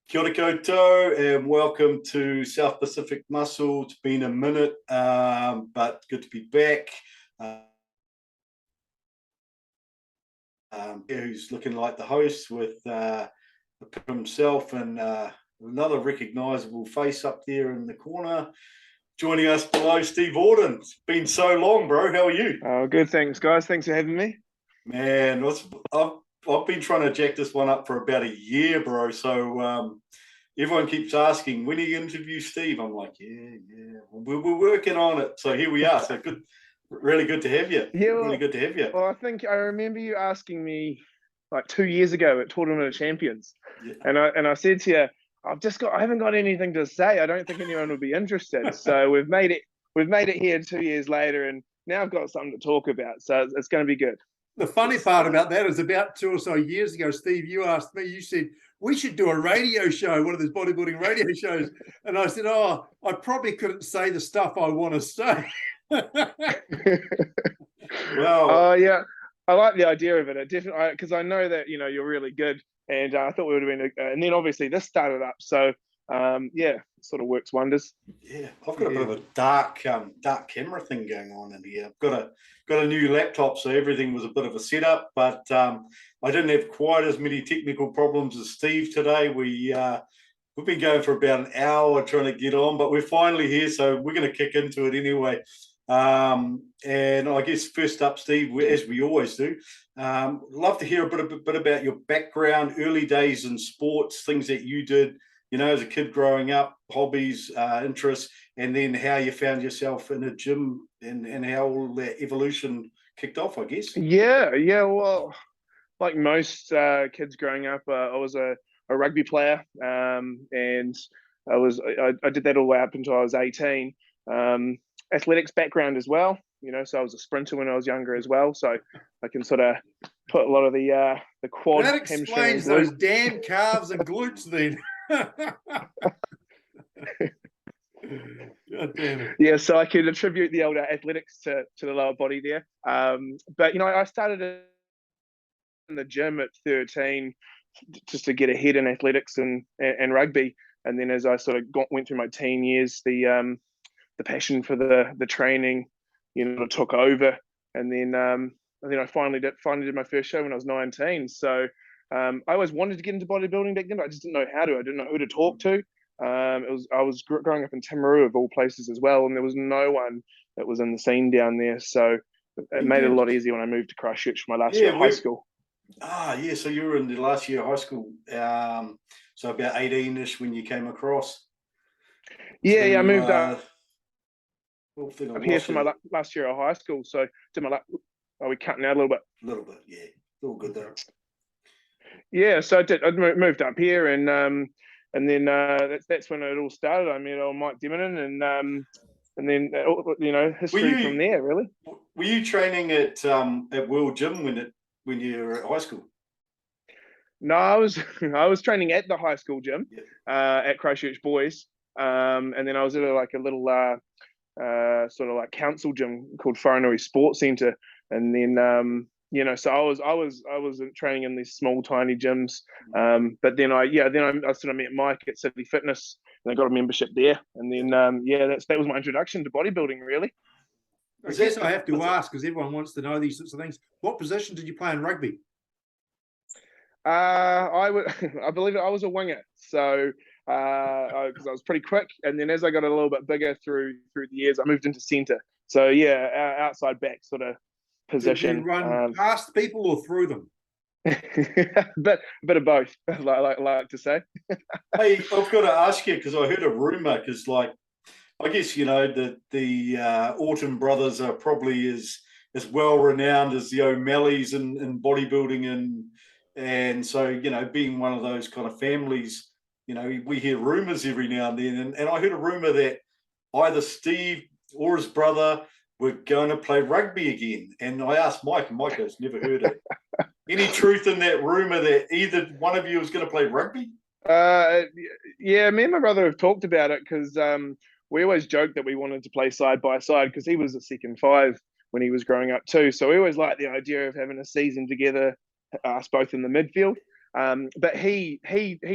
Kia ora koutou, and welcome to South Pacific Muscle. It's been a minute, but good to be back. Who's looking like the host with himself and another recognisable face up there in the corner. Joining us below, Steve Orton. It's been so long, bro. How are you? Oh, good. Thanks, guys. Thanks for having me. Man, I've been trying to jack this one up for about a year, bro. So everyone keeps asking, when are you interview Steve? I'm like, yeah. We're working on it. So here we are. So good, really good to have you. Yeah, Really good to have you. well, I think I remember you asking me like 2 years ago at Tournament of Champions, Yeah. and I said to you, I haven't got anything to say. I don't think anyone would be interested. So we've made it here 2 years later, and now I've got something to talk about. So it's going to be good. The funny part about that is about 2 or so years ago, Steve, you asked me, you said, we should do a radio show, one of those bodybuilding radio shows. And I said, I probably couldn't say the stuff I want to say. Well, yeah, I like the idea of it. It definitely, because I know that you're really good, and I thought we would have been. And then obviously this started up, so yeah, it sort of works wonders. yeah, I've got a bit of a dark camera thing going on in here. I've got a new laptop, so everything was a bit of a setup, but I didn't have quite as many technical problems as Steve today. We've been going for about an hour trying to get on, but we're finally here, so we're going to kick into it anyway. And I guess first up, Steve, as we always do, love to hear a bit about your background, early days in sports, things that you did, as a kid growing up, hobbies, interests, and then how you found yourself in a gym and how all that evolution kicked off, I guess. Yeah. Well, like most kids growing up, I was a rugby player, and I did that all the way up until I was 18. Athletics background as well, so I was a sprinter when I was younger as well, so I can sort of put a lot of the quad. That explains those damn calves and glutes then. God damn it. Yeah, so I could attribute the older athletics to the lower body there. But I started in the gym at 13 just to get ahead in athletics and rugby, and then as I sort of went through my teen years, the passion for the training, took over, and then I finally did my first show when I was 19. So I always wanted to get into bodybuilding back then, but I just didn't know how to. I didn't know who to talk to. I was growing up in Timaru of all places as well, and there was no one that was in the scene down there. So it made it a lot easier when I moved to Christchurch for my last year of high school. Yeah. So you were in the last year of high school. So about 18-ish when you came across. Yeah, I moved up here for my last year of high school. So are we cutting out a little bit? A little bit, yeah. All good there. Yeah, so I moved up here, and then that's when it all started. I met old Mike Demonin, and then history from there, really. Were you training at World Gym when you were at high school? No, I was training at the high school gym, at Christchurch Boys, and then I was at a little sort of like council gym called Whanoi Sports Centre, and then so I was training in these small tiny gyms, but then I sort of met Mike at City Fitness, and I got a membership there, and then that was my introduction to bodybuilding, really. I guess I have to ask, because everyone wants to know these sorts of things. What position did you play in rugby? I believe I was a winger, so because I was pretty quick, and then as I got a little bit bigger through the years, I moved into centre. So yeah, outside back sort of position. Did you run past people or through them? bit of both, like to say. Hey, I've got to ask you, because I heard a rumor, because I guess the Orton brothers are probably as well renowned as the O'Malleys in bodybuilding, and so being one of those kind of families, we hear rumors every now and then, and I heard a rumor that either Steve or his brother were going to play rugby again, and I asked Mike, and Mike has never heard it. Any truth in that rumor that either one of you was going to play rugby? Yeah, me and my brother have talked about it, because we always joked that we wanted to play side by side, because he was a second five when he was growing up too. So we always liked the idea of having a season together, us both in the midfield. But he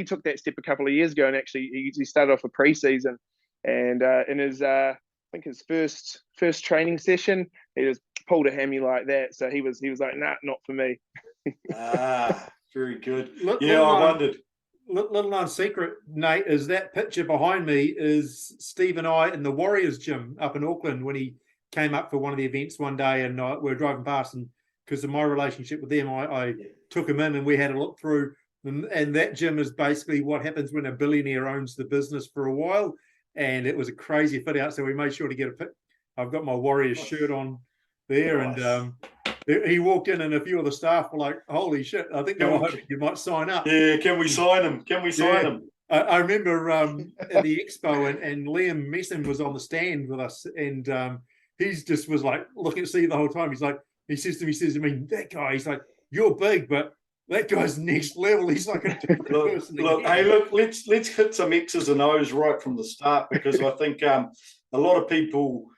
took that step a couple of years ago, and actually he started off a pre-season, and in his I think his first training session, he just pulled a hammy like that. So he was like, nah, not for me. Very good. I wondered. Little known secret, Nate, is that picture behind me is Steve and I in the Warriors gym up in Auckland when he came up for one of the events one day, and we were driving past, and because of my relationship with them, I took him in and we had a look through. And that gym is basically what happens when a billionaire owns the business for a while. And it was a crazy fit out, so we made sure to get a pic. I've got my Warriors shirt on there, nice. And he walked in, and a few of the staff were like, "Holy shit! I think they were hoping you might sign up." Yeah, can we sign him? Can we sign him? I remember at the expo, and Liam Messon was on the stand with us, and he's just was like looking at Steve the whole time. He says to me, I mean, that guy, he's like, "You're big, but that guy's next level." He's like a different person. Let's hit some X's and O's right from the start, because I think a lot of people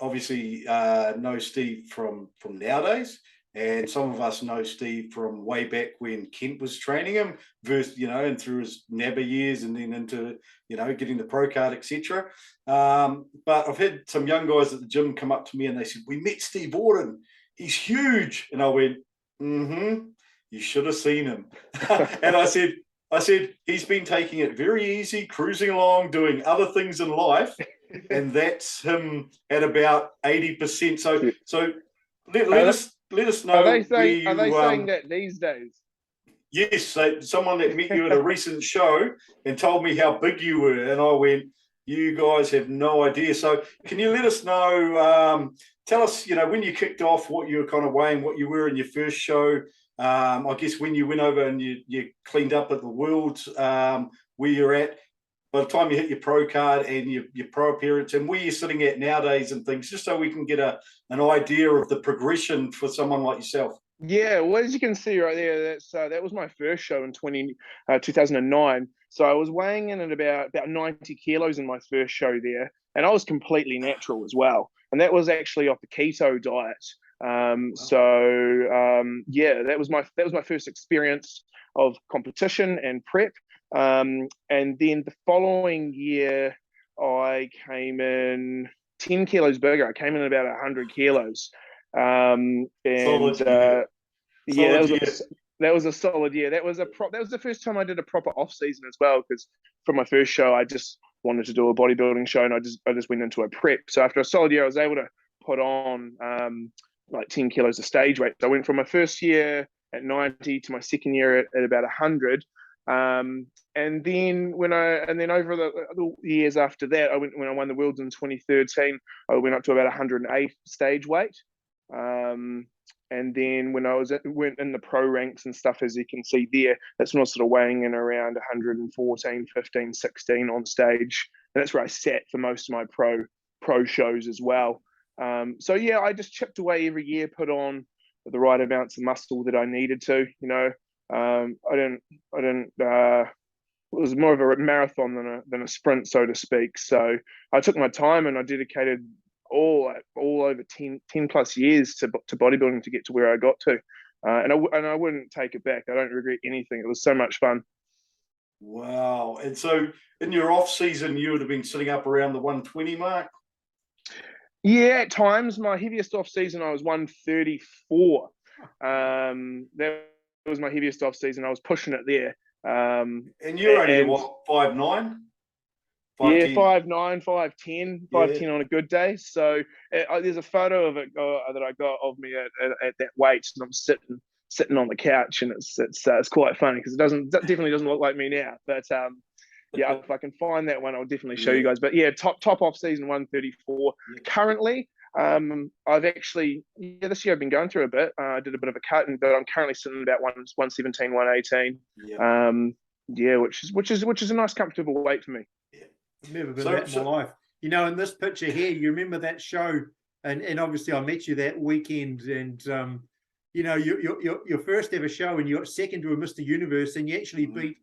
obviously know Steve from nowadays, and some of us know Steve from way back when Kent was training him, versus, and through his NABBA years, and then into getting the pro card, etc. But I've had some young guys at the gym come up to me and they said, "We met Steve Orton. He's huge," and I went, "You should have seen him." And I said, he's been taking it very easy, cruising along, doing other things in life, and that's him at about 80%. So let us know. Are they saying that these days? Yes, someone that met you at a recent show and told me how big you were, and I went, "You guys have no idea." So can you let us know? Tell us, when you kicked off, what you were kind of weighing, what you were in your first show. I guess when you went over and you cleaned up at the Worlds, where you're at by the time you hit your pro card and your pro appearance, and where you're sitting at nowadays and things, just so we can get an idea of the progression for someone like yourself. Yeah, well, as you can see right there, that was my first show in 2009. So I was weighing in at about 90 kilos in my first show there, and I was completely natural as well. And that was actually off the keto diet. That was my first experience of competition and prep. And then the following year, I came in 10 kilos bigger. I came in about 100 kilos. That was a solid year. That was the first time I did a proper off season as well, because from my first show, I just wanted to do a bodybuilding show, and I just went into a prep. So after a solid year, I was able to put on like 10 kilos of stage weight. So I went from my first year at 90 to my second year at about 100. And then over the years after that, when I won the Worlds in 2013, I went up to about 108 stage weight. And then when I went in the pro ranks and stuff, as you can see there, that's when I was sort of weighing in around 114, 15, 16 on stage. And that's where I sat for most of my pro shows as well. I just chipped away every year, put on the right amounts of muscle that I needed to. It was more of a marathon than a sprint, so to speak. So I took my time, and I dedicated all over 10 plus years to bodybuilding to get to where I got to. And I wouldn't take it back. I don't regret anything. It was so much fun. Wow. And so in your off season, you would have been sitting up around the 120 mark? Yeah, at times. My heaviest off season, I was 134. That was my heaviest off season. I was pushing it there. And you're only what, 5'9"? 5'10", 5'10" on a good day. So there's a photo of it that I got of me at that weight, and I'm sitting on the couch, and it's quite funny because it definitely doesn't look like me now. But if I can find that one, I'll definitely show you guys. But yeah, top off season 134. Yeah. Currently, I've actually this year I've been going through a bit. I did a bit of a cut, but I'm currently sitting at about 117, 118. Yeah. Which is a nice comfortable weight for me. Yeah. I've never been that in my life. In this picture here, you remember that show, and obviously I met you that weekend, and your first ever show, and you got second to a Mr. Universe, and you actually beat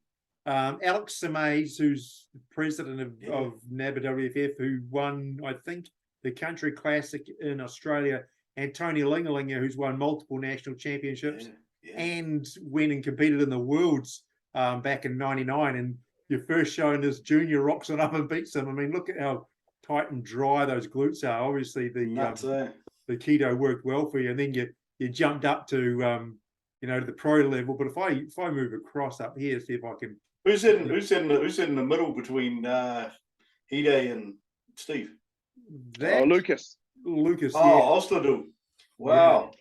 Alex Samays, who's the president of NABBA WFF, who won, I think, the Country Classic in Australia, and Tony Lingalinger, who's won multiple national championships. and went and competed in the Worlds back in '99. And your first show in this junior rocks on up and beats him. I mean, look at how tight and dry those glutes are. Obviously, the keto worked well for you, and then you jumped up to to the pro level. But if I move across up here, see if I can. Who's in the middle between Hide and Steve? Lucas. Lucas. Oh, Ostadu. Wow.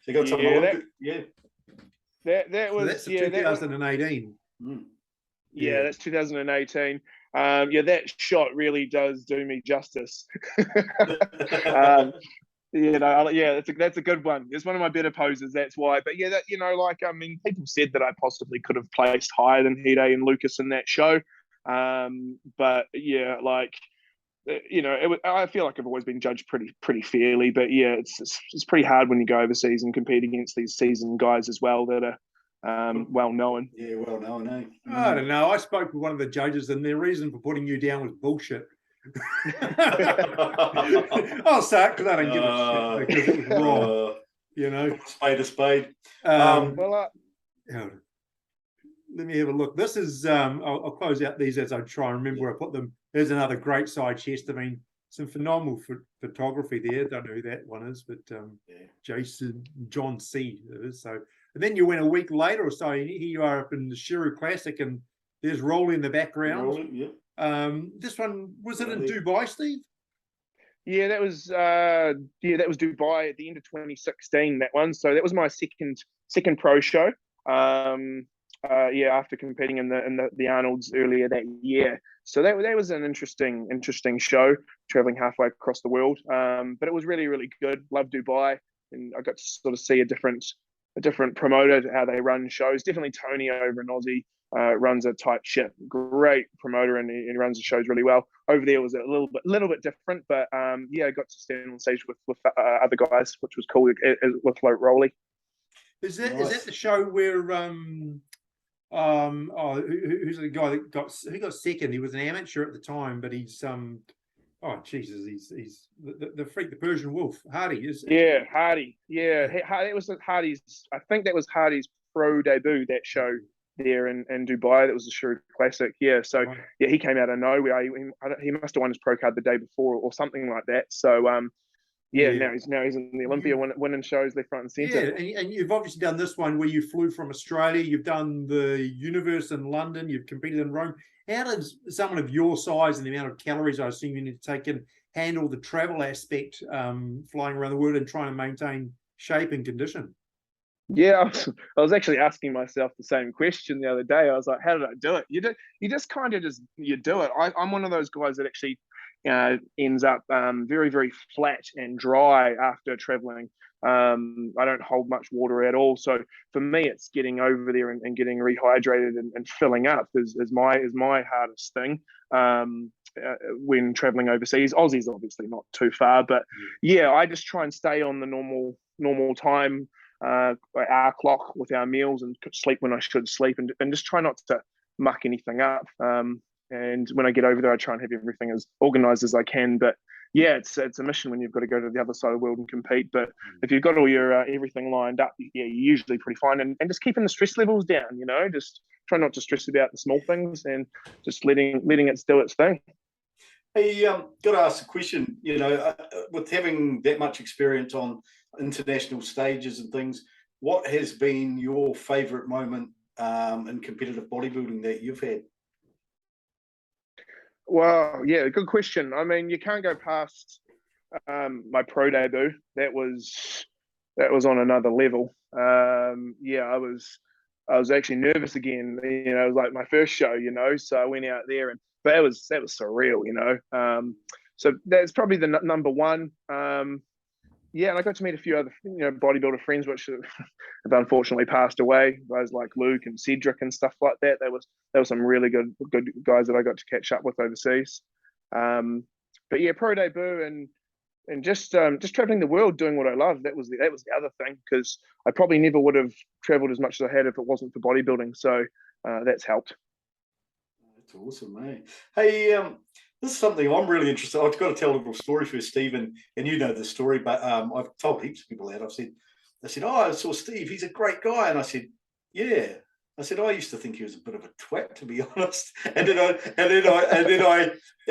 So you got some That was that's 2018. Yeah, that's 2018. That shot really does do me justice. That's a good one. It's one of my better poses. That's why. But yeah, people said that I possibly could have placed higher than Hide and Lucas in that show. But yeah, I feel like I've always been judged pretty fairly. But yeah, it's pretty hard when you go overseas and compete against these seasoned guys as well that are well known. Yeah, well known. Eh? I don't know. I spoke with one of the judges, and their reason for putting you down was bullshit. I'll say it because I don't give a shit, because it was wrong. Spade a spade. Let me have a look. This is I'll close out these as I try and remember where I put them. There's another great side chest. I mean, some phenomenal photography there. Don't know who that one is, but John C. It is. So, and then you went a week later or so. Here you are up in the Shiru Classic, and there's Rolly in the background. Rolling, yeah. This one, was it in Dubai, Steve? Yeah, that was Dubai at the end of 2016. That one, so that was my second pro show. After competing in the Arnold's earlier that year, so that was an interesting show, traveling halfway across the world. But it was really good. Loved Dubai, and I got to sort of see a different promoter, how they run shows. Definitely Tony over in Aussie. Runs a tight ship, great promoter, and he runs the shows really well. Over there was a little bit different, but I got to stand on stage with other guys, which was cool with Rolly. Is that the show where who's the guy that got second? He was an amateur at the time, but he's he's the freak, the Persian Wolf, Hardy. Hardy. It was Hardy's. I think that was Hardy's pro debut, that show there in Dubai. That was the Shiru Classic. Yeah, so he came out of nowhere. He must have won his pro card the day before or something like that. So now he's in the Olympia winning shows left, front, and centre. Yeah, and you've obviously done this one where you flew from Australia. You've done the Universe in London. You've competed in Rome. How does someone of your size and the amount of calories I assume you need to take in handle the travel aspect, flying around the world and trying to maintain shape and condition? Yeah, I was actually asking myself the same question the other day. I was like, how did I do it? You just kind of you do it. I'm one of those guys that actually ends up very, very flat and dry after traveling. I don't hold much water at all. So for me, it's getting over there and getting rehydrated and filling up is my hardest thing when traveling overseas. Aussie's obviously not too far, but I just try and stay on the normal time, our clock with our meals, and sleep when I should sleep, and just try not to muck anything up. And when I get over there, I try and have everything as organized as I can. But yeah, it's a mission when you've got to go to the other side of the world and compete. But if you've got all your everything lined up, you're usually pretty fine. And just keeping the stress levels down, just try not to stress about the small things and just letting it do its thing. Hey, got to ask a question. With having that much experience on international stages and things, what has been your favourite moment in competitive bodybuilding that you've had? Well, yeah, good question. I mean, you can't go past my pro debut. That was on another level. I was actually nervous again. It was like my first show, so I went out there, but that was surreal, so that's probably the number one. And I got to meet a few other bodybuilder friends which have unfortunately passed away, guys like Luke and Cedric and stuff like that. There was some really good guys that I got to catch up with overseas. But yeah, pro debut and just traveling the world doing what I love, that was the other thing, because I probably never would have traveled as much as I had if it wasn't for bodybuilding. So that's helped. That's awesome, mate. Hey, this is something I'm really interested in. I've got to tell a little story for you, Steve, and you know the story, but I've told heaps of people that. I've said, they said, "Oh, I saw Steve. He's a great guy." And I said, "Yeah." I said, "I used to think he was a bit of a twat, to be honest." And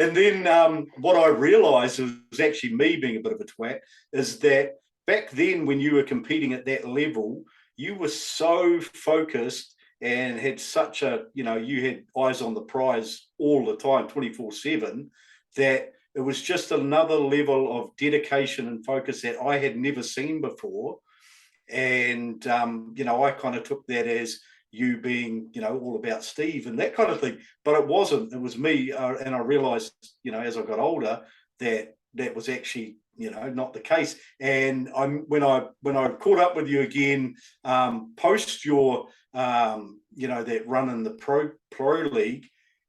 then what I realised was actually me being a bit of a twat. Is that back then when you were competing at that level, you were so focused and had such a, you had eyes on the prize all the time, 24/7, that it was just another level of dedication and focus that I had never seen before. And, I kind of took that as you being, all about Steve and that kind of thing. But it wasn't. It was me. And I realized, as I got older, that was actually, not the case. And when I caught up with you again, post your, that run in the pro league,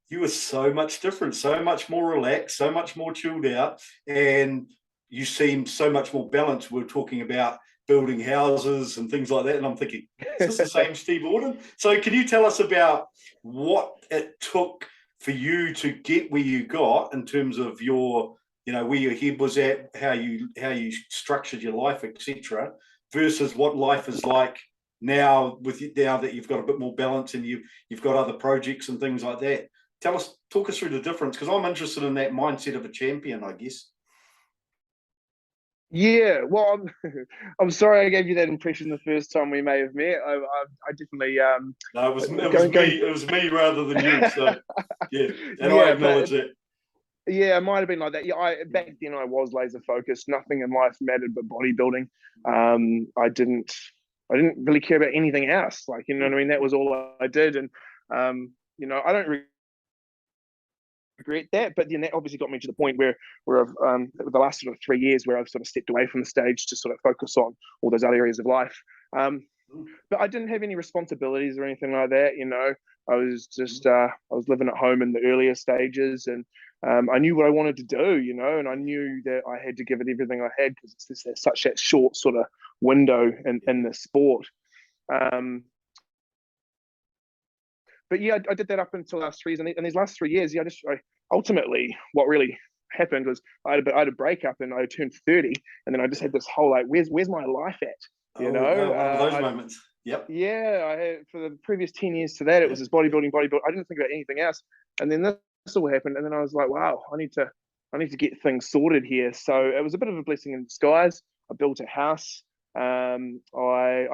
you were so much different, so much more relaxed, so much more chilled out, and you seemed so much more balanced. We were talking about building houses and things like that, and I'm thinking, is this the same Steve Orton? So can you tell us about what it took for you to get where you got in terms of your, where your head was at, how you structured your life, etc., versus what life is like now that you've got a bit more balance and you've got other projects and things like that? Talk us through the difference, because I'm interested in that mindset of a champion, I guess. Yeah, well, I'm sorry I gave you that impression the first time we may have met. I definitely no, it was me rather than you. So yeah, and I acknowledge that. Yeah, it might have been like that. Yeah, back then I was laser focused. Nothing in life mattered but bodybuilding. I didn't really care about anything else. Like, you know what I mean? That was all I did, and I don't regret that, but then that obviously got me to the point where I've the last sort of 3 years where I've sort of stepped away from the stage to sort of focus on all those other areas of life. But I didn't have any responsibilities or anything like that. I was just I was living at home in the earlier stages, and I knew what I wanted to do, and I knew that I had to give it everything I had, because it's such that short sort of window in the sport. But yeah, I did that up until last 3 years, and these last 3 years, ultimately what really happened was I had a breakup, and I turned 30, and then I just had this whole like, where's my life at? One of those moments. Yep. Yeah, I had, for the previous 10 years to that, it was just bodybuilding. I didn't think about anything else, and then this all happened, and then I was like, wow, I need to get things sorted here. So it was a bit of a blessing in disguise. I built a house. I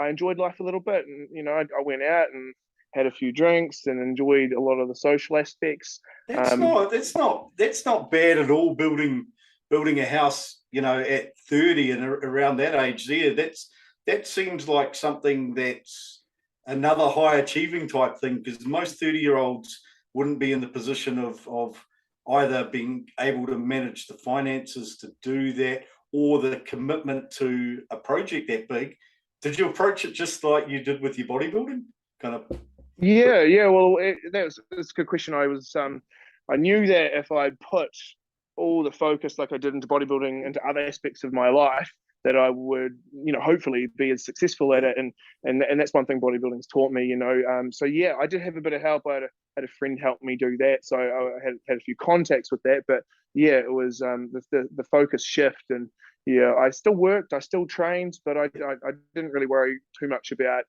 enjoyed life a little bit, and I went out and had a few drinks and enjoyed a lot of the social aspects. That's not bad at all. Building a house, at 30 and around that age there, that seems like something that's another high achieving type thing, because most 30-year-olds wouldn't be in the position of either being able to manage the finances to do that, or the commitment to a project that big. Did you approach it just like you did with your bodybuilding? Kind of. Yeah. Well, that's a good question. I knew that if I put all the focus like I did into bodybuilding into other aspects of my life, that I would, hopefully be as successful at it. And that's one thing bodybuilding's taught me, So yeah, I did have a bit of help. I had a friend help me do that, so I had a few contacts with that. But yeah, it was the focus shift, and yeah, I still worked, I still trained, but I didn't really worry too much about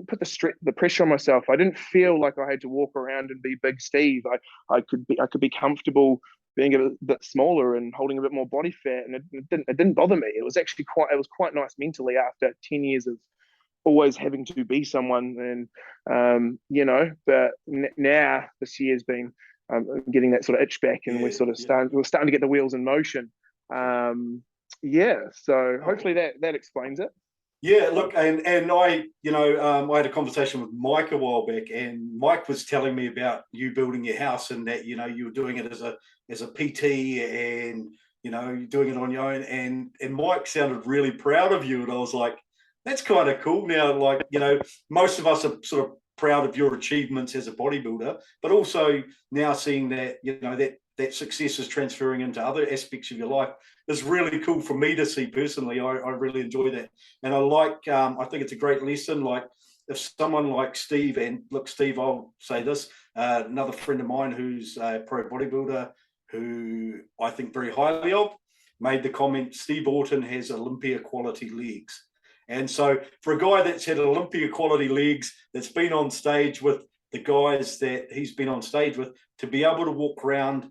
put the pressure on myself. I didn't feel like I had to walk around and be Big Steve. I could be comfortable being a bit smaller and holding a bit more body fat, and it didn't bother me. It was actually quite nice mentally after 10 years of always having to be someone. And but now this year's been getting that sort of itch back, and we're starting to get the wheels in motion. So hopefully that explains it. Yeah, look, and I, I had a conversation with Mike a while back, and Mike was telling me about you building your house, and that, you were doing it as a PT, and, you're doing it on your own, and Mike sounded really proud of you, and I was like, that's kind of cool. Now, like, most of us are sort of proud of your achievements as a bodybuilder, but also now seeing that, that success is transferring into other aspects of your life is really cool for me to see personally. I really enjoy that. And I think it's a great lesson. Like, if someone like Steve, and look, Steve, I'll say this, another friend of mine who's a pro bodybuilder who I think very highly of, made the comment, Steve Orton has Olympia quality legs. And so for a guy that's had Olympia quality legs, that's been on stage with the guys that he's been on stage with, to be able to walk around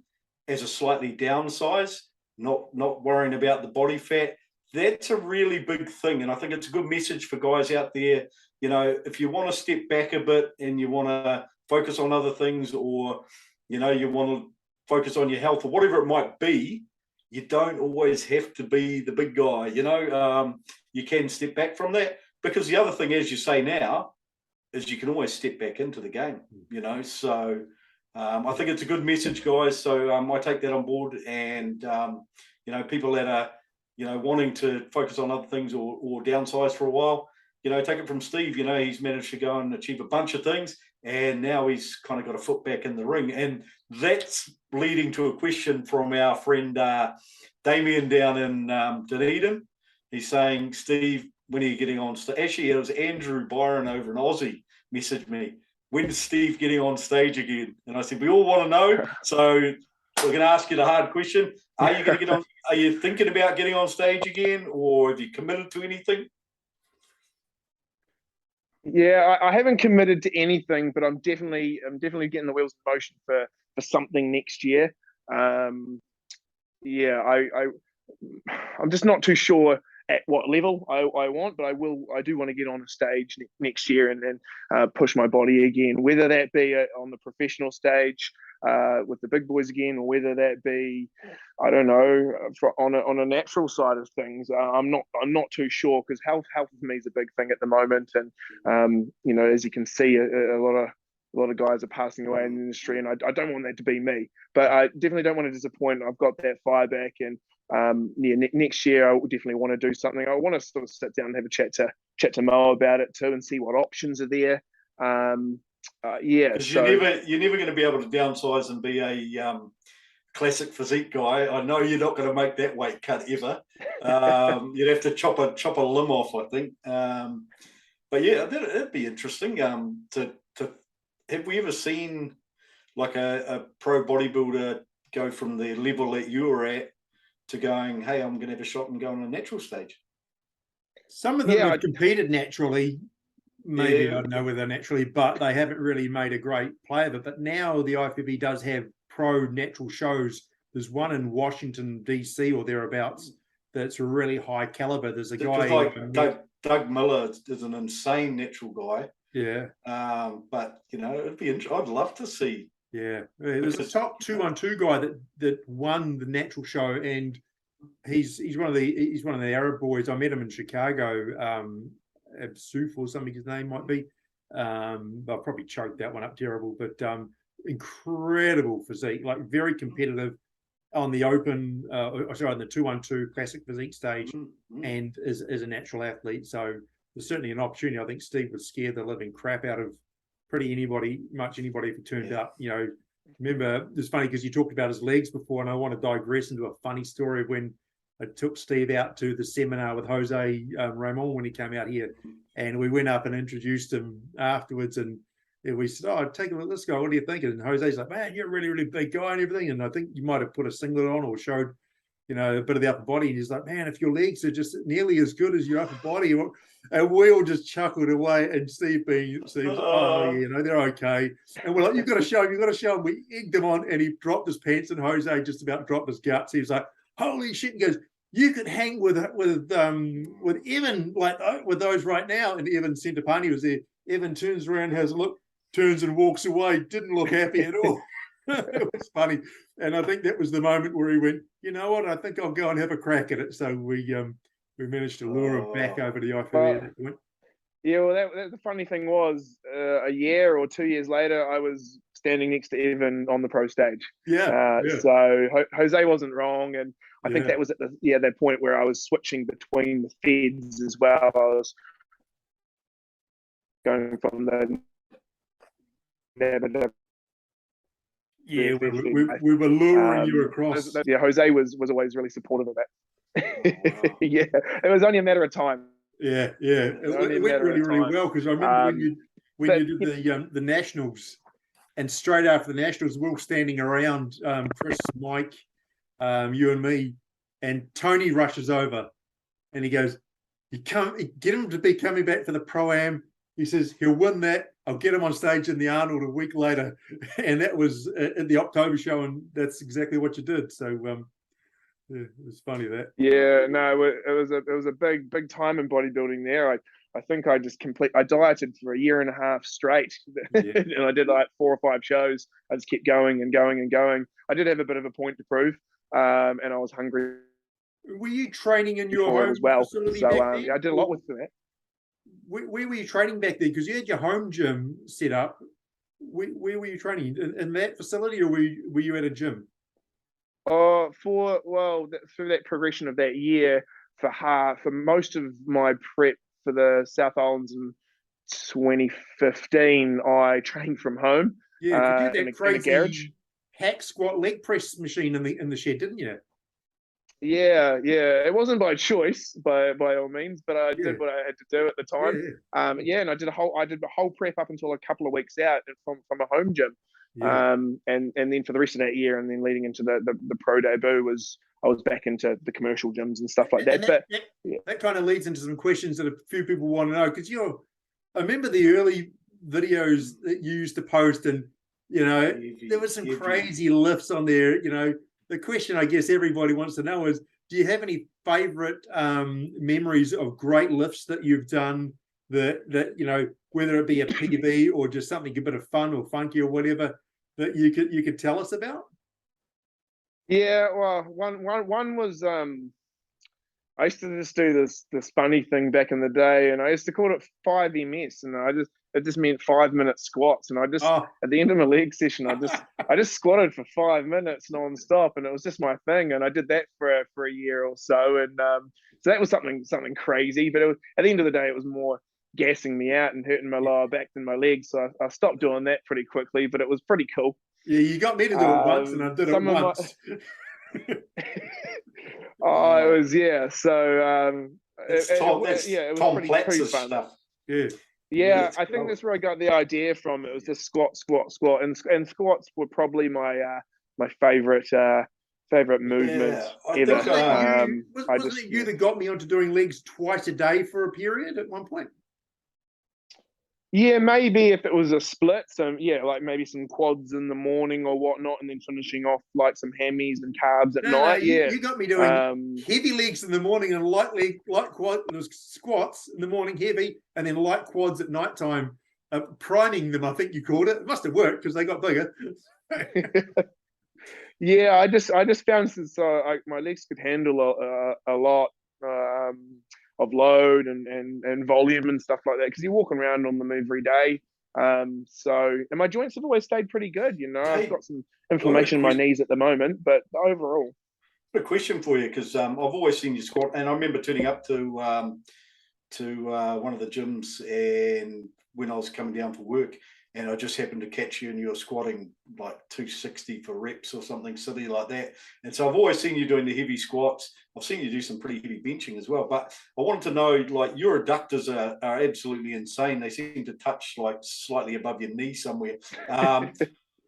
as a slightly downsized, not worrying about the body fat, that's a really big thing. And I think it's a good message for guys out there. You know, if you want to step back a bit and you want to focus on other things, or, you know, you want to focus on your health or whatever it might be, you don't always have to be the big guy, you know. You can step back from that, because the other thing, as you say now, is you can always step back into the game, you know. So I think it's a good message, guys. So I take that on board. And, you know, people that are, you know, wanting to focus on other things or downsize for a while, you know, take it from Steve. You know, he's managed to go and achieve a bunch of things, and now he's kind of got a foot back in the ring. And that's leading to a question from our friend Damien down in Dunedin. He's saying, Steve, when are you getting on stage? Actually, it was Andrew Byron over in Aussie messaged me, when's Steve getting on stage again? And I said, we all want to know. So we're going to ask you the hard question. Are you going to get on? Are you thinking about getting on stage again, or have you committed to anything? Yeah, I haven't committed to anything, but I'm definitely getting the wheels in motion for something next year. Yeah, I'm just not too sure at what level I want, but I do want to get on a stage next year and then push my body again, whether that be on the professional stage with the big boys again, or whether that be, I don't know, on a natural side of things. I'm not too sure, because health for me is a big thing at the moment, and you know, as you can see, a lot of guys are passing away in the industry, and I don't want that to be me. But I definitely don't want to disappoint. I've got that fire back, and next year I definitely want to do something. I want to sort of sit down and have a chat to Mo about it too, and see what options are there. Yeah, so you're never going to be able to downsize and be a classic physique guy. I know you're not going to make that weight cut ever. You'd have to chop a limb off, I think. But yeah, that'd be interesting. To have we ever seen like a pro bodybuilder go from the level that you were at to going, hey, I'm going to have a shot and go on a natural stage? Some of them have competed naturally. Maybe I don't know whether naturally, but they haven't really made a great play of it. But now the IFBB does have pro natural shows. There's one in Washington, DC or thereabouts that's a really high caliber. There's a guy like Doug Miller is an insane natural guy. Yeah. But you know, it'd be interesting. I'd love to see. Yeah. There's a top 212 guy that won the natural show, and he's one of the Arab boys. I met him in Chicago. Absuf or something his name might be. I'll probably choked that one up terrible, but incredible physique, like very competitive on the open, on the 212 classic physique stage, and is a natural athlete. So there's certainly an opportunity. I think Steve would scare the living crap out of anybody if he turned up. You know, remember, it's funny because you talked about his legs before, and I want to digress into a funny story of when I took Steve out to the seminar with Jose Ramon when he came out here, and we went up and introduced him afterwards, and we said, "Oh, take a look at this guy. What do you think?" And Jose's like, "Man, you're a really, really big guy and everything." And I think you might have put a singlet on or showed, you know, a bit of the upper body. And he's like, "Man, if your legs are just nearly as good as your upper body," and we all just chuckled away. And Steve, oh, yeah, no, they're okay. And we're like, "You've got to show him." We egged him on, and he dropped his pants, and Jose just about dropped his guts. He was like, "Holy shit!" And goes, "You could hang with Evan with those right now." And Evan Centopani was there. Evan turns around, has a look, turns and walks away. Didn't look happy at all. It was funny, and I think that was the moment where he went, "You know what? I think I'll go and have a crack at it." So we managed to lure him back over the IFBB at that point. Yeah, well, the funny thing was, a year or 2 years later, I was standing next to Evan on the pro stage. Yeah. So Jose wasn't wrong, and I think that was at that point where I was switching between the feds as well. I was going from the we were luring you across. Yeah, Jose was always really supportive of that. Wow. Yeah, it was only a matter of time. Yeah. It went really well, because I remember when you did the nationals, and straight after the nationals, we're all standing around, Chris, Mike, you and me, and Tony rushes over, and he goes, get him to be coming back for the Pro-Am. He says he'll win that. I'll get him on stage in the Arnold a week later. And that was at the October show, and that's exactly what you did. So yeah, it was funny that. Yeah, no, it was a big time in bodybuilding there. I think I dieted for a year and a half straight, Yeah. and I did like 4 or 5 shows. I just kept going and going and going. I did have a bit of a point to prove, and I was hungry Were you training in your for it home as well. facility So back then? yeah, I did a lot with that. Where were you training back then? Because you had your home gym set up. Where were you training? In that facility, or were you at a gym? Through that progression of that year, for most of my prep for the South Islands in 2015, I trained from home. Yeah, you did that in a crazy garage. hack squat leg press machine in the shed, didn't you? Yeah. It wasn't by choice, by all means, but I Yeah. did what I had to do at the time. Yeah. And I did the whole prep up until a couple of weeks out from a home gym. Yeah. And then for the rest of that year, and then leading into the pro debut, I was back into the commercial gyms and stuff like that. That kind of leads into some questions that a few people want to know, because I remember the early videos that you used to post, and there were some crazy lifts on there. The question I guess everybody wants to know is, do you have any favorite memories of great lifts that you've done that whether it be a PB or just something a bit of fun or funky or whatever, that you could tell us about? Yeah, well, one was I used to just do this funny thing back in the day, and I used to call it 5MS, and it just meant 5-minute squats, and at the end of my leg session, I just squatted for 5 minutes non-stop, and it was just my thing, and I did that for a year or so, and so that was something crazy, but at the end of the day, it was more gassing me out and hurting my lower back than my legs, so I stopped doing that pretty quickly, but it was pretty cool. Yeah, you got me to do it once, and I did it once. It was, yeah. So it was Tom pretty fun stuff. Yeah, I think that's where I got the idea from. It was just squat, and squats were probably my favorite movement ever. Wasn't it you that got me onto doing legs twice a day for a period at one point? Yeah, maybe if it was a split, so yeah, like maybe some quads in the morning or whatnot, and then finishing off like some hammies and carbs at night. You got me doing heavy legs in the morning and light quad, squats in the morning, heavy, and then light quads at nighttime, priming them. I think you called it. It must have worked because they got bigger. Yeah, I just found since my legs could handle a lot of load and volume and stuff like that, because you're walking around on them every day. And my joints have always stayed pretty good. I've got some inflammation in my knees at the moment, but overall. A question for you, because I've always seen you squat, and I remember turning up to one of the gyms, and when I was coming down for work, and I just happened to catch you, and you were squatting like 260 for reps or something silly like that. And so I've always seen you doing the heavy squats. I've seen you do some pretty heavy benching as well. But I wanted to know, like, your adductors are absolutely insane. They seem to touch like slightly above your knee somewhere.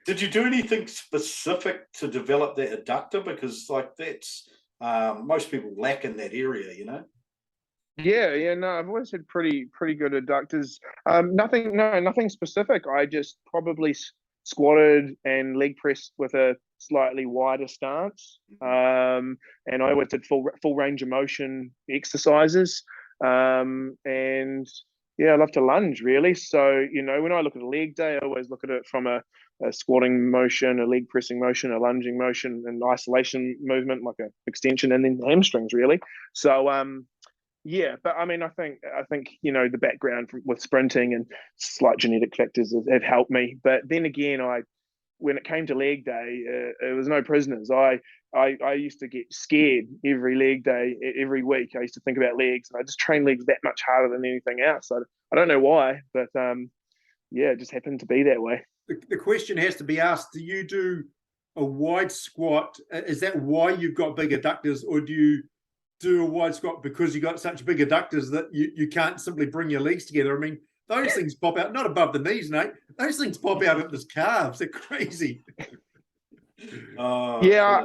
Did you do anything specific to develop that adductor? Because like that's most people lack in that area, Yeah, no, I've always had pretty good adductors. Nothing specific. I just probably squatted and leg pressed with a slightly wider stance, and I always did full range of motion exercises, and yeah, I love to lunge really. So when I look at a leg day, I always look at it from a squatting motion, a leg pressing motion, a lunging motion, and isolation movement like an extension, and then hamstrings really. So yeah, but I mean, I think the background with sprinting and slight genetic factors have helped me. But then again, when it came to leg day, it was no prisoners. I used to get scared every leg day, every week. I used to think about legs, and I just trained legs that much harder than anything else. I don't know why, but yeah, it just happened to be that way. The question has to be asked: do you do a wide squat? Is that why you've got big adductors, or do you do a wide squat because you got such big adductors that you can't simply bring your legs together? I mean, those things pop out, not above the knees, Nate. Those things pop out at the calves. They're crazy. Yeah,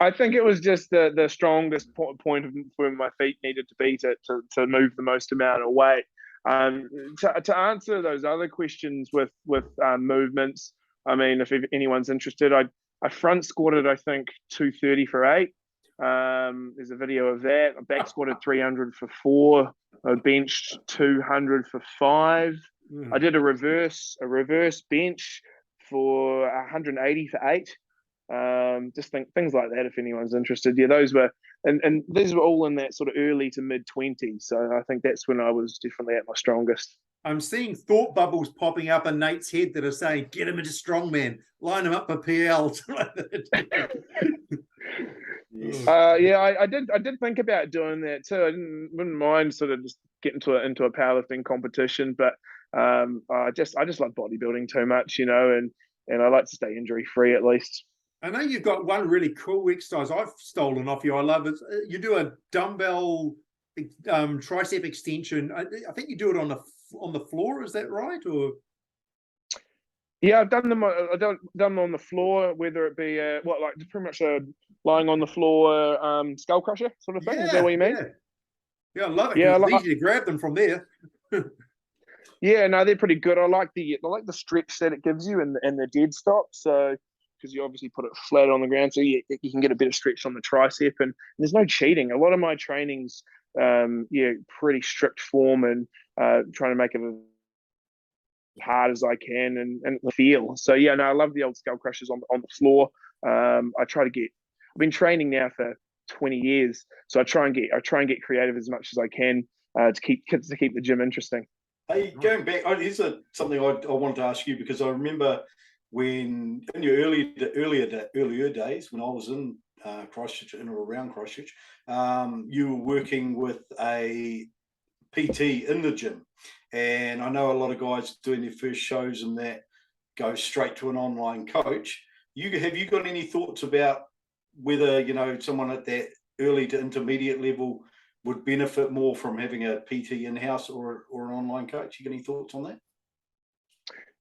I think it was just the strongest point of where my feet needed to be to move the most amount of weight. To answer those other questions with movements, I mean, if anyone's interested, I front squatted, I think, 230 for 8. There's a video of that. I back squatted 300 for 4. I benched 200 for 5. I did a reverse bench for 180 for 8. Just things like that if anyone's interested. Yeah, those were and these were all in that sort of early to mid 20s. So I think that's when I was definitely at my strongest. I'm seeing thought bubbles popping up in Nate's head that are saying, get him into strongman, line him up for PL. Yeah, I did think about doing that too. I wouldn't mind sort of just getting into a powerlifting competition, but I just love bodybuilding too much, you know, and I like to stay injury free at least. I know you've got one really cool exercise I've stolen off you. I love it. You do a dumbbell tricep extension. I think you do it on the floor. Is that right? Or yeah, I've done them. I've done them on the floor, whether it be like pretty much lying on the floor, skull crusher sort of thing. Is that what you mean? Yeah, I love it. Yeah, it's easy to grab them from there. Yeah, no, they're pretty good. I like the stretch that it gives you and the dead stop. So because you obviously put it flat on the ground, so you can get a bit of stretch on the tricep, and there's no cheating. A lot of my trainings, pretty strict form and trying to make it as hard as I can and feel. So yeah, no, I love the old skull crushers on the floor. I've been training now for 20 years, so I try and get creative as much as I can to keep the gym interesting. Hey, going back, here's something I wanted to ask you, because I remember when in your earlier days when I was in Christchurch, in or around Christchurch, you were working with a PT in the gym, and I know a lot of guys doing their first shows and that go straight to an online coach. Have you got any thoughts about whether, you know, someone at that early to intermediate level would benefit more from having a PT in-house or an online coach? You got any thoughts on that?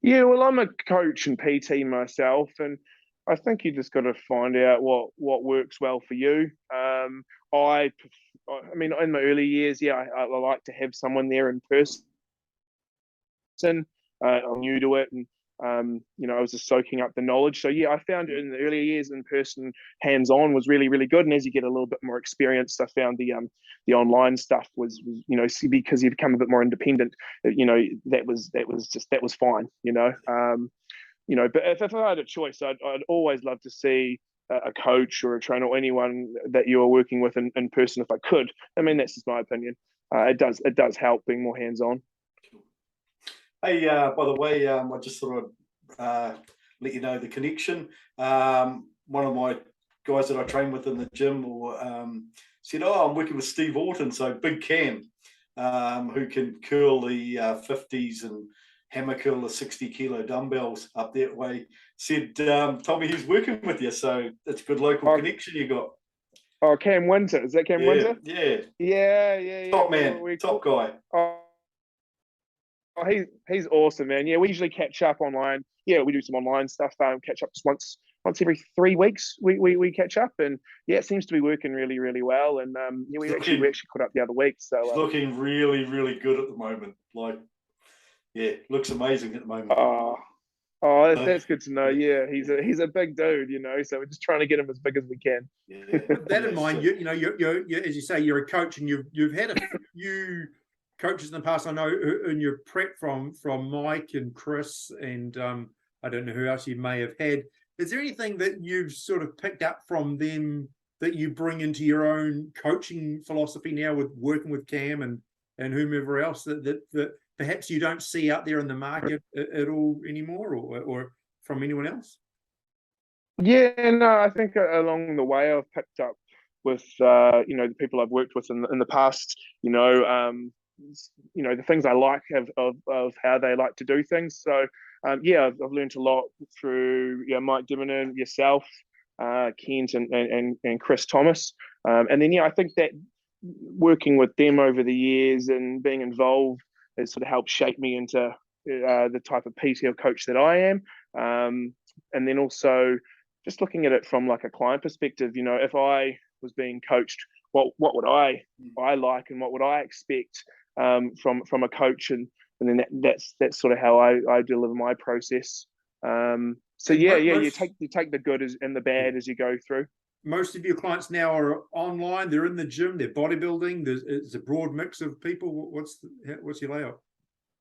Yeah, well, I'm a coach and PT myself, and I think you just got to find out what works well for you. I mean, in my early years, yeah, I like to have someone there in person. I'm new to it, and you know, I was just soaking up the knowledge. So yeah, I found it in the earlier years in person, hands-on was really, really good. And as you get a little bit more experienced, I found the online stuff was, you know, because you become a bit more independent, you know, that was fine, you know. But if I had a choice, I'd always love to see a coach or a trainer or anyone that you are working with in person if I could. I mean, that's just my opinion. It does help being more hands-on. Hey, by the way, I just thought I'd let you know the connection. One of my guys that I train with in the gym said, I'm working with Steve Orton, so Big Cam, who can curl the 50s and hammer curl the 60-kilo dumbbells up that way, said, told me he's working with you, so that's a good local connection you got. Oh, Cam Winter. Is that Cam Winter? Yeah. Top man, top guy. Oh, he's awesome, man. Yeah, we usually catch up online. Yeah, we do some online stuff. Catch up just once every 3 weeks. We catch up, and yeah, it seems to be working really, really well. And yeah, we actually caught up the other week. So he's looking really, really good at the moment. Like, yeah, looks amazing at the moment. Oh, that's good to know. Yeah, he's a big dude, you know. So we're just trying to get him as big as we can. Yeah. With that in mind, you're as you say, you're a coach, and you've had a few coaches in the past. I know in your prep from Mike and Chris, and I don't know who else you may have had. Is there anything that you've sort of picked up from them that you bring into your own coaching philosophy now with working with Cam and whomever else that perhaps you don't see out there in the market at all anymore, or from anyone else? Yeah, no, I think along the way I've picked up with the people I've worked with in the past, the things I like of how they like to do things. So I've learned a lot through Mike Dimmonen, yourself, Kent and Chris Thomas, and then I think that working with them over the years and being involved has sort of helped shape me into the type of PT coach that I am, and then also just looking at it from like a client perspective, you know, if I was being coached, what would I like, and what would I expect from a coach, and then that's sort of how I deliver my process. So yeah, you take the good and the bad as you go through. Most of your clients now are online. They're in the gym. They're bodybuilding. It's a broad mix of people. What's your layout?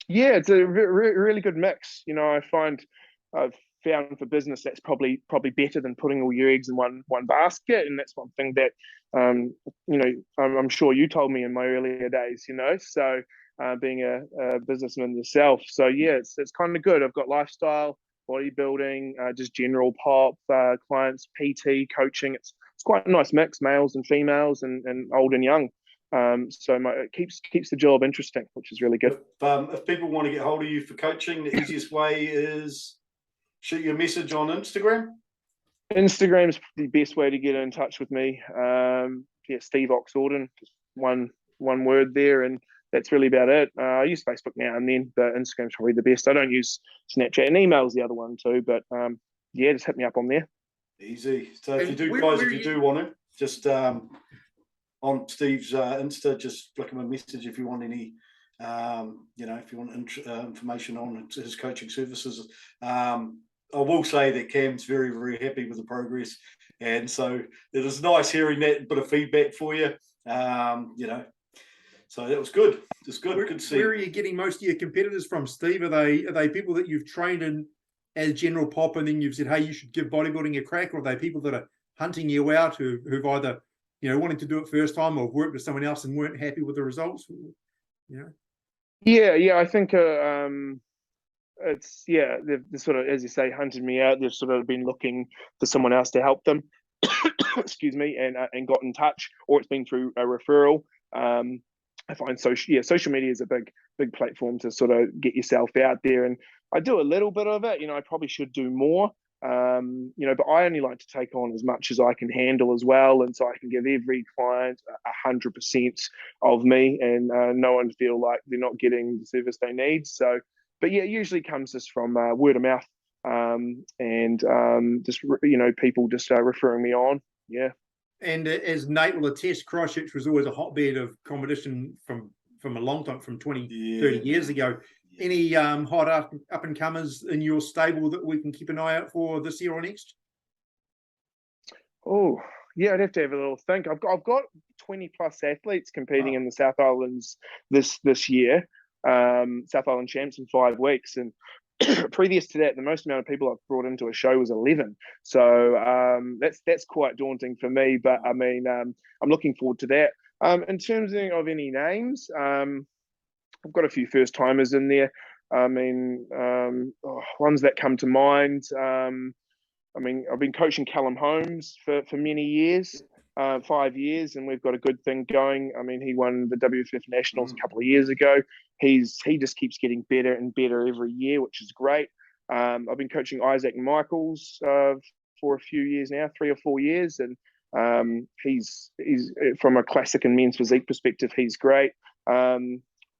Yeah, it's a really good mix. You know, I've found for business that's probably better than putting all your eggs in one basket, and that's one thing that you know, I'm sure you told me in my earlier days. You know, so being a businessman yourself, so yeah, it's kind of good. I've got lifestyle, bodybuilding, just general pop clients, PT, coaching. It's quite a nice mix, males and females, and old and young. So it keeps the job interesting, which is really good. If people want to get hold of you for coaching, the easiest way is shoot you a message on Instagram. Instagram's the best way to get in touch with me. Yeah, Steve Orton, just one word there, and that's really about it. I use Facebook now and then, but Instagram's probably the best. I don't use Snapchat, and email's the other one too. But yeah, just hit me up on there. Easy. So if you do, guys, if you do want to, just on Steve's Insta, just flick him a message if you want any, you know, if you want information on his coaching services. I will say that Cam's very, very happy with the progress, and so it was nice hearing that bit of feedback for you. You know, so that was good. It's good. Good to see. Where are you getting most of your competitors from, Steve? Are they people that you've trained in as general pop, and then you've said, hey, you should give bodybuilding a crack, or are they people that are hunting you out who've either, you know, wanting to do it first time, or worked with someone else and weren't happy with the results? You know? Yeah. I think it's they've sort of, as you say, hunted me out. They've sort of been looking for someone else to help them. Excuse me, and got in touch, or it's been through a referral. I find social media is a big platform to sort of get yourself out there, and I do a little bit of it. You know, I probably should do more. You know, but I only like to take on as much as I can handle as well, and so I can give every client 100% of me, and no one feel like they're not getting the service they need. So, but yeah, it usually comes just from word of mouth, and just, you know, people just referring me on. Yeah. And as Nate will attest, Christchurch was always a hotbed of competition from a long time, from 20, 30 years ago. Any hot up and comers in your stable that we can keep an eye out for this year or next? Oh, yeah, I'd have to have a little think. I've got 20 plus athletes competing in the South Islands this year. South Island champs in 5 weeks, and previous to that, the most amount of people I've brought into a show was 11. So that's quite daunting for me. But I mean, I'm looking forward to that. In terms of any names, I've got a few first timers in there. I mean, ones that come to mind. I mean, I've been coaching Callum Holmes for many years, 5 years, and we've got a good thing going. I mean, he won the WFF Nationals a couple of years ago. He just keeps getting better and better every year, which is great. I've been coaching Isaac Michaels for a few years now, 3 or 4 years, and he's from a classic and men's physique perspective, he's great.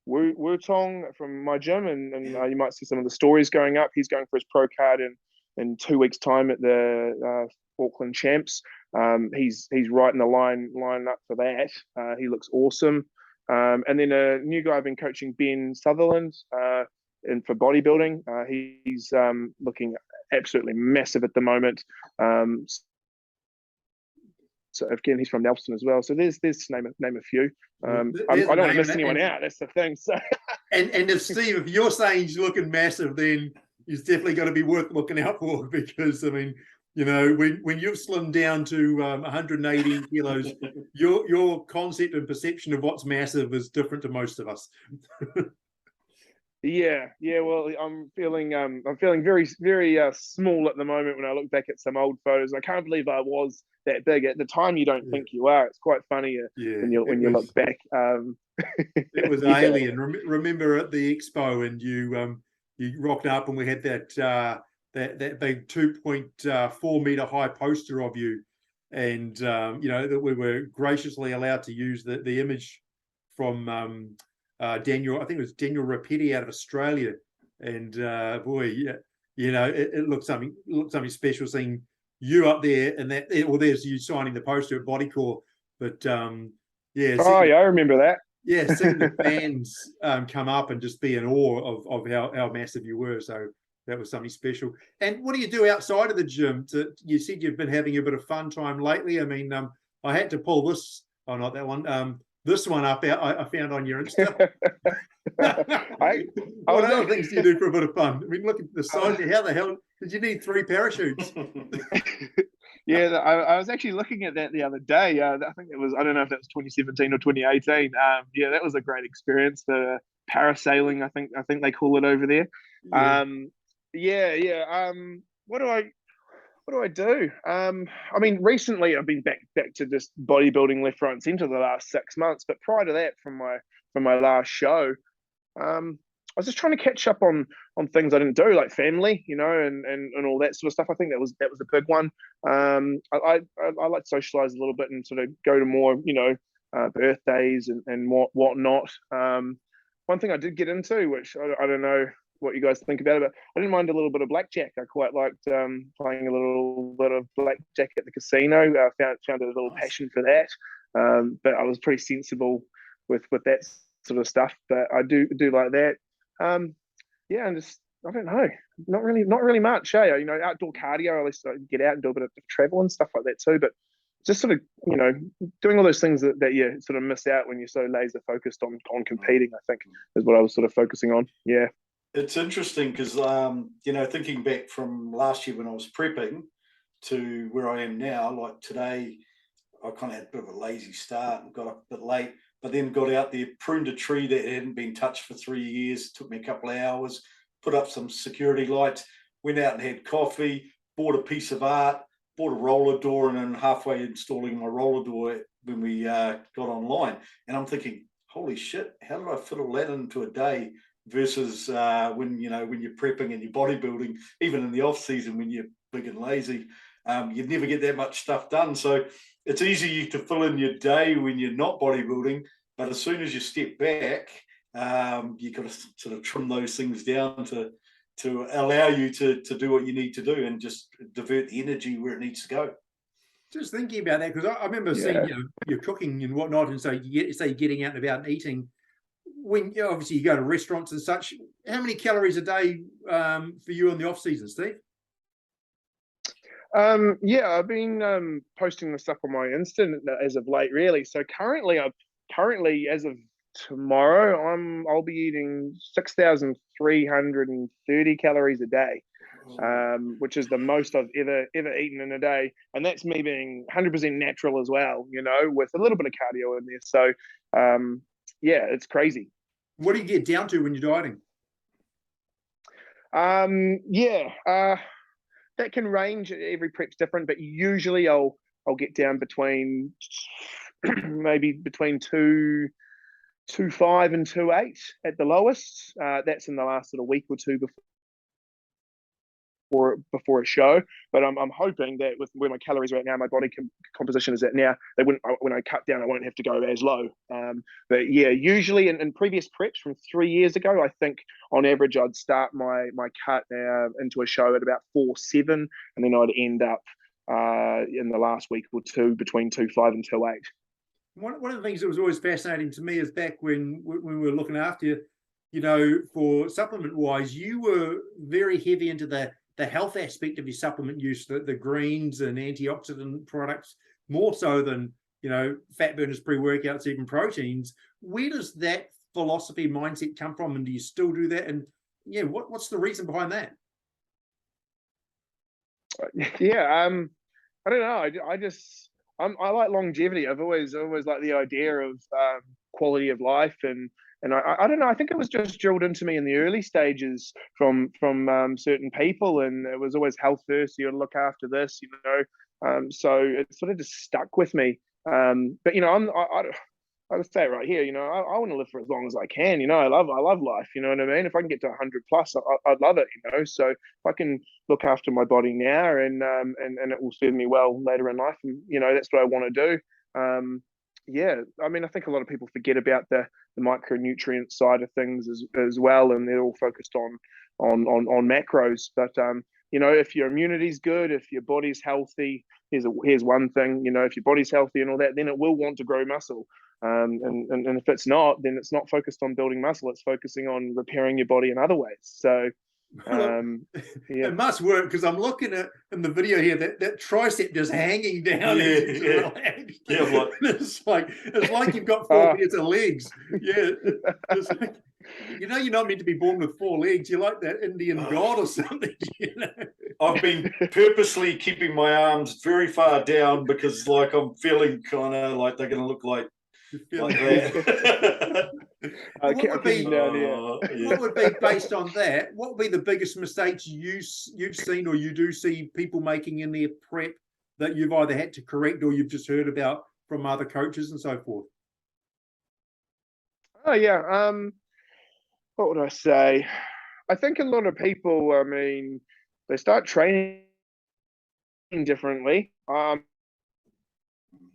Wu Tong from my gym, and you might see some of the stories going up. He's going for his pro card in 2 weeks' time at the Auckland Champs. He's right in the line up for that. He looks awesome. And then a new guy I've been coaching, Ben Sutherland, and for bodybuilding. He's looking absolutely massive at the moment. So again, he's from Nelson as well. So there's name a few. I don't want to miss anyone out. That's the thing. So and if Steve, if you're saying he's looking massive, then he's definitely going to be worth looking out for, because I mean, you know, when you've slimmed down to 180 kilos, your concept and perception of what's massive is different to most of us. Yeah. Well, I'm feeling very, very small at the moment when I look back at some old photos. I can't believe I was that big at the time. You don't think you are. It's quite funny when you look back. It was alien. Remember at the expo, and you rocked up, and we had that big 2.4 meter high poster of you, and you know, that we were graciously allowed to use the image from Daniel. I think it was Daniel Rapetti out of Australia, and boy, yeah, you know, it looked something special seeing you up there, and that, well, there's you signing the poster at Bodycore. But yeah, Oh yeah, I remember that. yeah, seeing the fans come up and just be in awe of how massive you were. So that was something special. And what do you do outside of the gym? You said you've been having a bit of fun time lately. I mean, I had to pull this, oh, not that one, this one up out I found on your Insta. What other things do you do for a bit of fun? I mean, look at the size. How the hell did you need 3 parachutes? Yeah, I was actually looking at that the other day. I think it was, I don't know if that was 2017 or 2018. Yeah, that was a great experience. The parasailing, I think they call it over there. Yeah. What do I do? I mean, recently I've been back to just bodybuilding left, right, and centre the last 6 months. But prior to that, from my last show, I was just trying to catch up on things I didn't do, like family, and all that sort of stuff. I think that was a big one. I like to socialize a little bit and sort of go to more, birthdays and whatnot. One thing I did get into, which I don't know what you guys think about it, but I didn't mind a little bit of blackjack. I quite liked playing a little bit of blackjack at the casino. I found a little passion for that. But I was pretty sensible with that sort of stuff. But I do like that. Yeah, and just, I don't know, not really much. Outdoor cardio. I like to get out and do a bit of travel and stuff like that too. But just sort of, doing all those things that you sort of miss out when you're so laser focused on competing, I think is what I was sort of focusing on. Yeah. It's interesting because, thinking back from last year when I was prepping to where I am now, like today, I kind of had a bit of a lazy start and got up a bit late, but then got out there, pruned a tree that hadn't been touched for 3 years. Took me a couple of hours, put up some security lights, went out and had coffee, bought a piece of art, bought a roller door, and then halfway installing my roller door when we got online. And I'm thinking, holy shit, how did I fit all that into a day? Versus when you're prepping and you're bodybuilding, even in the off season when you're big and lazy, you'd never get that much stuff done. So it's easy to fill in your day when you're not bodybuilding, but as soon as you step back, you've got to sort of trim those things down to allow you to do what you need to do and just divert the energy where it needs to go. Just thinking about that, because I remember seeing you're cooking and whatnot, and so you say getting out and about and eating. When obviously you go to restaurants and such, how many calories a day for you in the off season, Steve? Yeah, I've been posting this up on my Insta as of late, really. So currently as of tomorrow, I'll be eating 6,330 calories a day, which is the most I've ever eaten in a day, and that's me being 100% natural as well, with a little bit of cardio in there. So yeah, it's crazy. What do you get down to when you're dieting? That can range. Every prep's different, but usually I'll get down between maybe between 2.5 and 2.8 at the lowest. That's in the last sort of week or two before a show. But I'm hoping that with where my calories are at now, my body composition is at now, when I cut down, I won't have to go as low. But yeah, usually in previous preps from 3 years ago, I think on average I'd start my cut into a show at about 4.7, and then I'd end up in the last week or two between 2.5 and 2.8. One of the things that was always fascinating to me is back when we were looking after you, for supplement wise, you were very heavy into the health aspect of your supplement use, the greens and antioxidant products, more so than, fat burners, pre-workouts, even proteins. Where does that philosophy mindset come from? And do you still do that? And yeah, what's the reason behind that? Yeah, I don't know. I like longevity. I've always liked the idea of quality of life, and I don't know. I think it was just drilled into me in the early stages from certain people, and it was always health first. You got to look after this, So it sort of just stuck with me. But I would say right here, I want to live for as long as I can. I love life. You know what I mean? If I can get to 100 plus, I'd love it. So if I can look after my body now, and it will serve me well later in life, and that's what I want to do. Yeah, I mean, I think a lot of people forget about the micronutrient side of things as well, and they're all focused on macros. But you know, if your immunity's good, if your body's healthy, here's one thing, you know, if your body's healthy and all that, then it will want to grow muscle. And if it's not, then it's not focused on building muscle. It's focusing on repairing your body in other ways. So, yeah. It must work, because I'm looking at in the video here that tricep just hanging down. It's like you've got 4 pairs of legs. Yeah, it's like, you know, you're not meant to be born with 4 legs. You're like that Indian god or something. You know? I've been purposely keeping my arms very far down because, like, I'm feeling kind of like they're going to look like that. What would be based on that? What would be the biggest mistakes you've seen or you do see people making in their prep that you've either had to correct or you've just heard about from other coaches and so forth? Oh yeah. What would I say? I think a lot of people, I mean, they start training differently.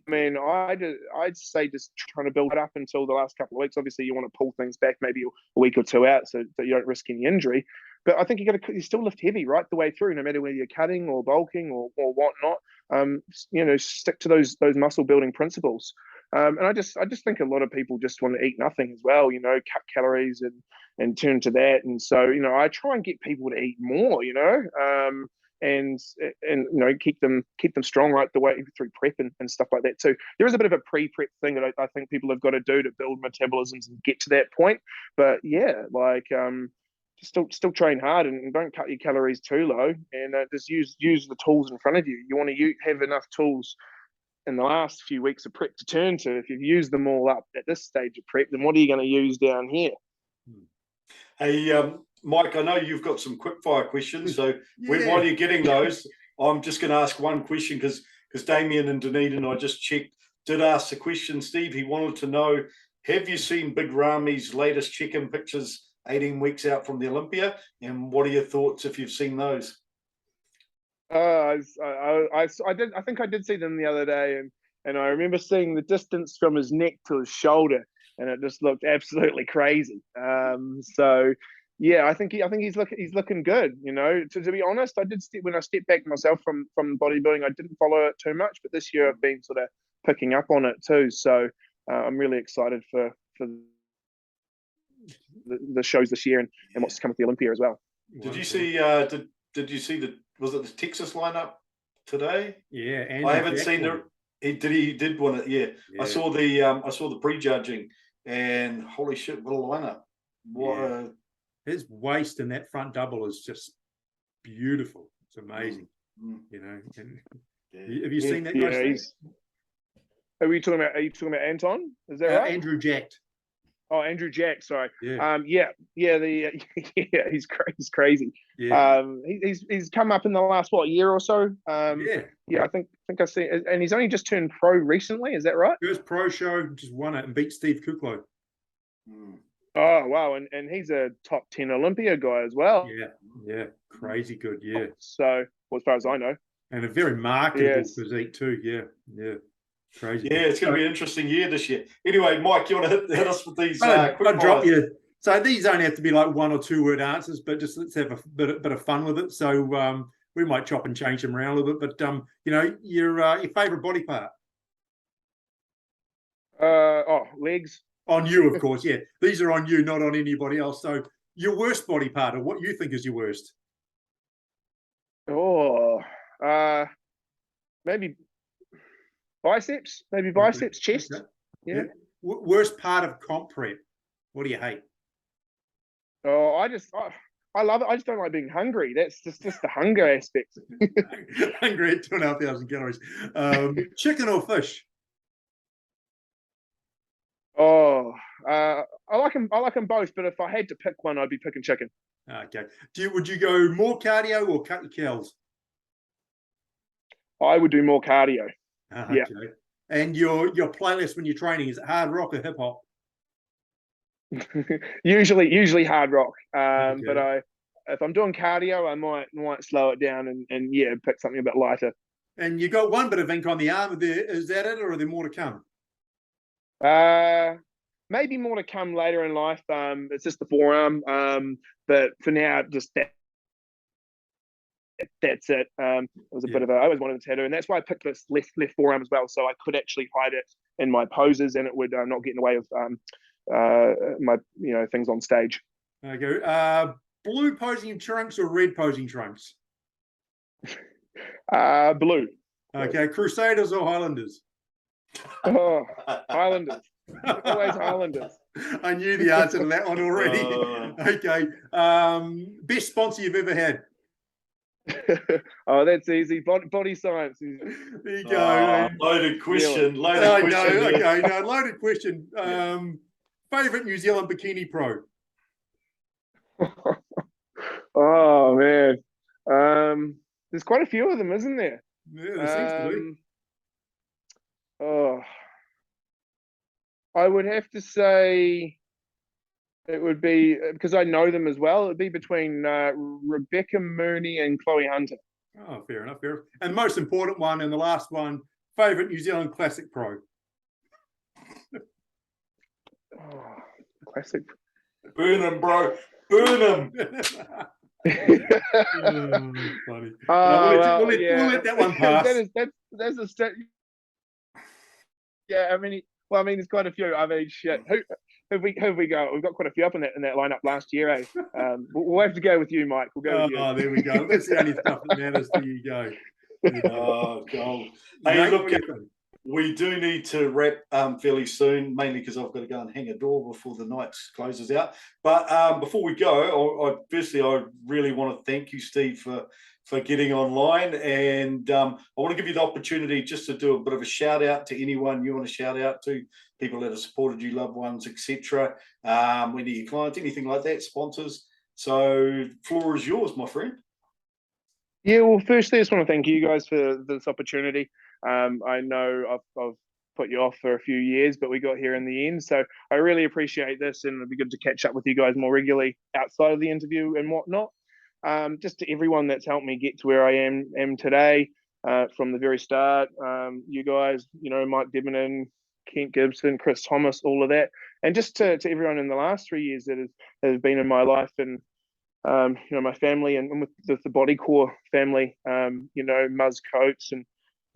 I mean, I'd say just trying to build it up until the last couple of weeks. Obviously, you want to pull things back maybe a week or 2 out so that you don't risk any injury. But I think you still lift heavy right the way through, no matter whether you're cutting or bulking or whatnot. You know, stick to those muscle building principles. And I just think a lot of people just want to eat nothing as well. You know, cut calories and turn to that. And so, you know, I try and get people to eat more. You know. And you know, keep them strong right the way through prep and stuff like that too. There is a bit of a pre-prep thing that I think people have got to do to build metabolisms and get to that point. But yeah, like still train hard and don't cut your calories too low, and just use the tools in front of you. You want to have enough tools in the last few weeks of prep to turn to. If you've used them all up at this stage of prep, then what are you going to use down here? Hey, Mike, I know you've got some quick fire questions. So while you're getting those, I'm just going to ask one question because Damien and Dunedin, I just checked, did ask the question, Steve. He wanted to know, have you seen Big Rami's latest check-in pictures 18 weeks out from the Olympia? And what are your thoughts if you've seen those? I think I did see them the other day, and I remember seeing the distance from his neck to his shoulder, and it just looked absolutely crazy. So yeah, I think he's looking good. You know, to be honest, when I stepped back myself from bodybuilding, I didn't follow it too much, but this year I've been sort of picking up on it too. So I'm really excited for the shows this year and what's to come with the Olympia as well. Did you see? Did you see was it the Texas lineup today? Yeah, I haven't seen the. He did one. Yeah, I saw the prejudging, and holy shit, what a lineup! What his waist in that front double is just beautiful. It's amazing. You know. And have you seen that guy? Are you talking about Anton? Is that right? Andrew Jacked. Oh, Andrew Jack. Sorry. Yeah. He's crazy. Yeah. He's come up in the last year or so. Yeah. I think I see, and he's only just turned pro recently. Is that right? First pro show, just won it and beat Steve Kuklo. Oh wow, and he's a top 10 Olympia guy as well. Yeah, crazy good. Yeah. So, well, as far as I know, and a very marketable physique too. Yeah. Crazy. Yeah, it's going to be an interesting year this year. Anyway, Mike, you want to hit us with these quick drop you. So these only have to be like 1 or 2 word answers, but just let's have a bit of fun with it. So we might chop and change them around a little bit. But you know, your favorite body part? Legs. On you, of course. Yeah, these are on you, not on anybody else. So your worst body part, or what you think is your worst? Maybe biceps, chest. Okay. Yeah. Worst part of comp prep? What do you hate? Oh, I love it. I just don't like being hungry. That's just the hunger aspect. Hungry at 2,500 calories. Chicken or fish? Oh, I like them both, but if I had to pick one, I'd be picking chicken. Okay. Would you go more cardio or cut your calories? I would do more cardio. Okay. Yeah. And your playlist when you're training, is it hard rock or hip hop? usually hard rock. But if I'm doing cardio, I might slow it down and pick something a bit lighter. And you got one bit of ink on the arm. Is that it, or are there more to come? Maybe more to come later in life. It's just the forearm. But for now, just that that's it. It was a bit of I always wanted a tattoo, and that's why I picked this left forearm as well, so I could actually hide it in my poses, and it would not get in the way of my things on stage. Okay. Blue posing trunks or red posing trunks? Blue. Okay. Crusaders or Highlanders? Oh, Highlanders. Always Highlanders. I knew the answer to that one already. Okay. Best sponsor you've ever had? Oh, that's easy. Body Science. There you go. Loaded question. No, okay. No, loaded question. Favorite New Zealand bikini pro? Oh man, there's quite a few of them, isn't there? Yeah, there seems to be. Oh, I would have to say it would be, because I know them as well. It would be between Rebecca Mooney and Chloe Hunter. Oh, fair enough. Fair enough. And the most important one, and the last one, favorite New Zealand classic pro. Oh, classic. Burn them, bro. Burn them. Funny. We'll let that one pass. That's a step. Yeah, I mean, there's quite a few. I mean, shit. Who have we got? We've got quite a few up in that lineup last year, eh? We'll have to go with you, Mike. We'll go with you. Oh, there we go. That's the only stuff that matters. There you go. Oh, God. Hey, look, we do need to wrap fairly soon, mainly because I've got to go and hang a door before the night closes out. But before we go, I really want to thank you, Steve, for getting online. And I want to give you the opportunity just to do a bit of a shout out to anyone you want to shout out to, people that have supported you, loved ones, etc. Any of your clients, anything like that, sponsors. So floor is yours, my friend. Yeah, well, firstly, I just want to thank you guys for this opportunity. I know I've put you off for a few years, but we got here in the end. So I really appreciate this, and it'd be good to catch up with you guys more regularly outside of the interview and whatnot. Just to everyone that's helped me get to where I am today, from the very start, you guys, Mike Debenham, Kent Gibson, Chris Thomas, all of that, and just to everyone in the last 3 years that has been in my life, and my family, and with the Body Core family, Muzz Coates and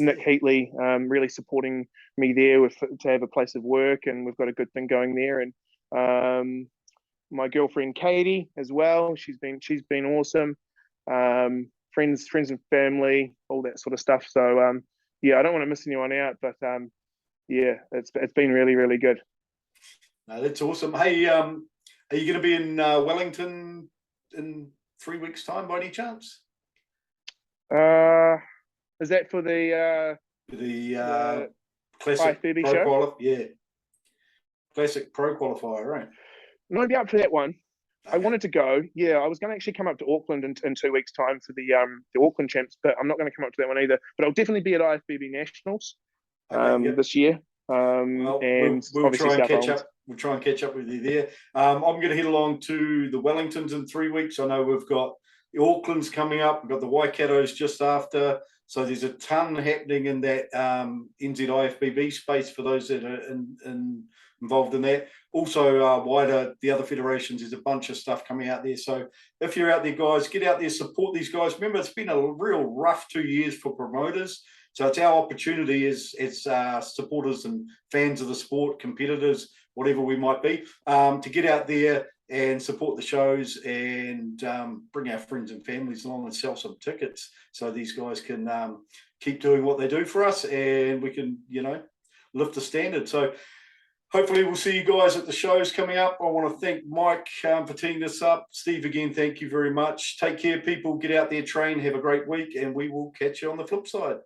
Nick Heatley, really supporting me there to have a place of work, and we've got a good thing going there. And my girlfriend Katie as well, she's been awesome. Friends and family, all that sort of stuff. So I don't want to miss anyone out, but it's been really, really good. No, that's awesome. Hey, are you going to be in Wellington in 3 weeks' time by any chance? Is that for the classic IFBB pro show? Yeah, classic pro qualifier, right? I'm going to be up for that one. Okay. I wanted to go. Yeah, I was going to actually come up to Auckland in 2 weeks' time for the Auckland champs, but I'm not going to come up to that one either. But I'll definitely be at IFBB Nationals this year. We'll try and catch up. We'll try and catch up with you there. I'm going to head along to the Wellingtons in 3 weeks. I know we've got the Aucklands coming up. We've got the Waikatos just after. So there's a ton happening in that NZIFBB space for those that are involved in that. Also, wider, the other federations, there's a bunch of stuff coming out there. So if you're out there, guys, get out there, support these guys. Remember, it's been a real rough 2 years for promoters. So it's our opportunity as supporters and fans of the sport, competitors, whatever we might be, to get out there and support the shows and bring our friends and families along and sell some tickets so these guys can keep doing what they do for us, and we can, lift the standard. So hopefully we'll see you guys at the shows coming up. I want to thank Mike for teeing this up. Steve, again, thank you very much. Take care, people. Get out there, train, have a great week, and we will catch you on the flip side.